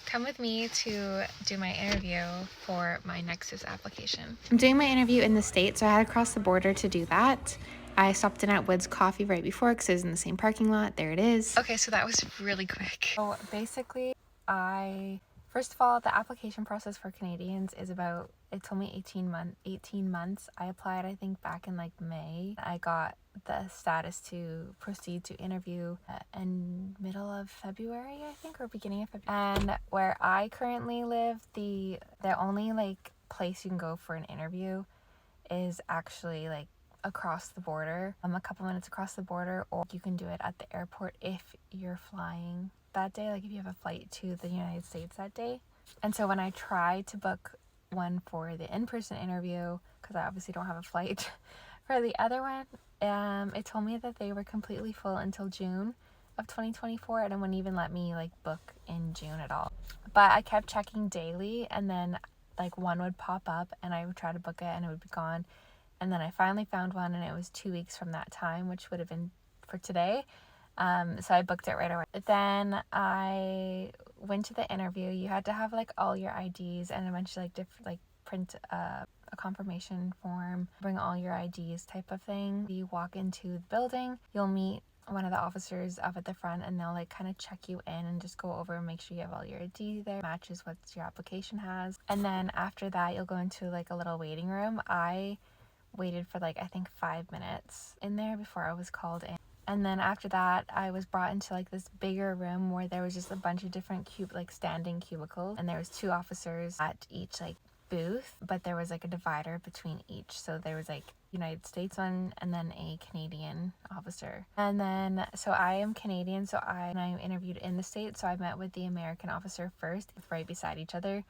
Come with me to do my interview for my Nexus application. I'm doing my interview in the States, so I had to cross the border to do that. I stopped in at Woods Coffee right before because it was in the same parking lot. There it is. Okay, so that was really quick. So basically, first of all, the application process for Canadians is about, it told me 18 months. I applied, I think, back in like May. I got the status to proceed to interview in middle of February, I think, or beginning of February. And where I currently live, the only like place you can go for an interview is actually like across the border, a couple minutes across the border, or you can do it at the airport if you're flying that day, like if you have a flight to the United States that day. And so when I tried to book one for the in-person interview, because I obviously don't have a flight for the other one, it told me that they were completely full until June of 2024, and it wouldn't even let me like book in June at all. But I kept checking daily, and then like one would pop up and I would try to book it and it would be gone. And then I finally found one, and it was 2 weeks from that time, which would have been for today. So I booked it right away. Then I went to the interview. You had to have like all your IDs and a bunch of like print a confirmation form, bring all your IDs type of thing. You walk into the building, you'll meet one of the officers up at the front, and they'll like kind of check you in and just go over and make sure you have all your ID there, matches what your application has. And then after that, you'll go into like a little waiting room. I waited for like I think 5 minutes in there before I was called in. And then after that, I was brought into like this bigger room where there was just a bunch of different standing cubicles, and there was 2 officers at each like booth, but there was like a divider between each. So there was like United States one and then a Canadian officer. And then so I am Canadian, so I interviewed in the States, so I met with the American officer first, right beside each other.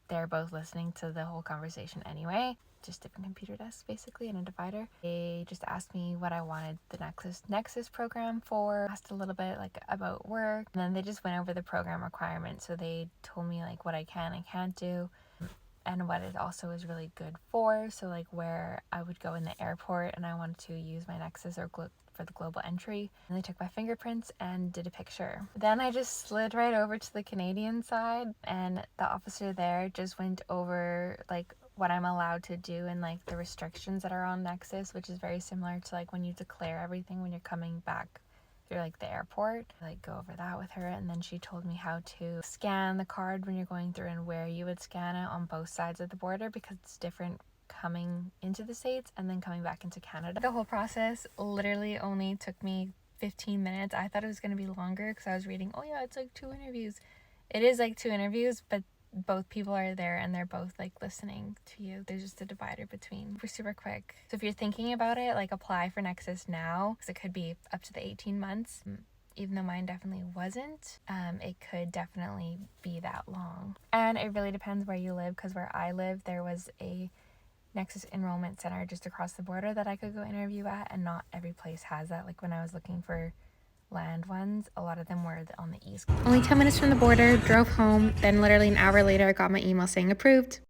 They're both listening to the whole conversation anyway, just different computer desks basically in a divider. They just asked me what I wanted the Nexus program for, asked a little bit like about work, and then they just went over the program requirements. So they told me like what I can and can't do, and what it also is really good for. So like where I would go in the airport and I wanted to use my Nexus or for the global entry, and they took my fingerprints and did a picture. Then I just slid right over to the Canadian side, and the officer there just went over like what I'm allowed to do and like the restrictions that are on Nexus, which is very similar to like when you declare everything when you're coming back through like the airport. I like go over that with her, and then she told me how to scan the card when you're going through and where you would scan it on both sides of the border, because it's different coming into the States and then coming back into Canada. The whole process literally only took me 15 minutes. I thought it was going to be longer because I was reading, oh yeah, it's like 2 interviews. It is like 2 interviews, but both people are there and they're both like listening to you. There's just a divider between. We're super quick. So if you're thinking about it, like apply for Nexus now, because it could be up to the 18 months. Even though mine definitely wasn't, it could definitely be that long. And it really depends where you live, because where I live, there was a Nexus enrollment center just across the border that I could go interview at, and not every place has that. Like when I was looking for land ones, a lot of them were on the east. Only 10 minutes from the border, drove home, then literally an hour later I got my email saying approved.